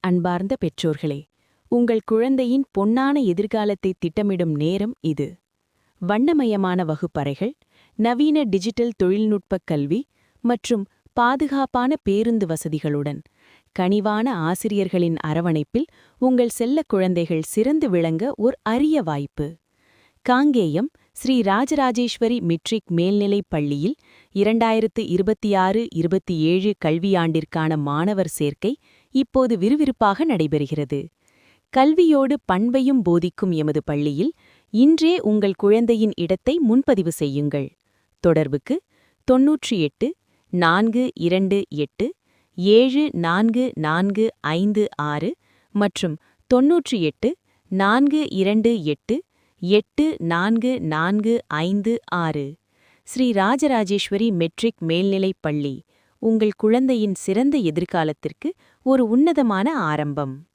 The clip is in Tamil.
அன்பார்ந்த பெற்றோர்களே, உங்கள் குழந்தையின் பொன்னான எதிர்காலத்தை திட்டமிடும் நேரம் இது. வண்ணமயமான வகுப்பறைகள், நவீன டிஜிட்டல் தொழில்நுட்பக் கல்வி மற்றும் பாதுகாப்பான பேருந்து வசதிகளுடன் கனிவான ஆசிரியர்களின் அரவணைப்பில் உங்கள் செல்லக் குழந்தைகள் சிறந்து விளங்க ஒரு அரிய வாய்ப்பு. காங்கேயம் ஸ்ரீ ராஜராஜேஸ்வரி மெட்ரிக் மேல்நிலைப் பள்ளியில் 2026-27 கல்வியாண்டிற்கான மாணவர் சேர்க்கை இப்போது விறுவிறுப்பாக நடைபெறுகிறது. கல்வியோடு பண்பையும் போதிக்கும் எமது பள்ளியில் இன்றே உங்கள் குழந்தையின் இடத்தை முன்பதிவு செய்யுங்கள். தொடர்புக்கு 98 428 744556 மற்றும் 98 428 844556. ஸ்ரீ ராஜராஜேஸ்வரி மெட்ரிக் மேல்நிலைப் பள்ளி உங்கள் குழந்தையின் சிறந்த எதிர்காலத்திற்கு ஒரு உன்னதமான ஆரம்பம்.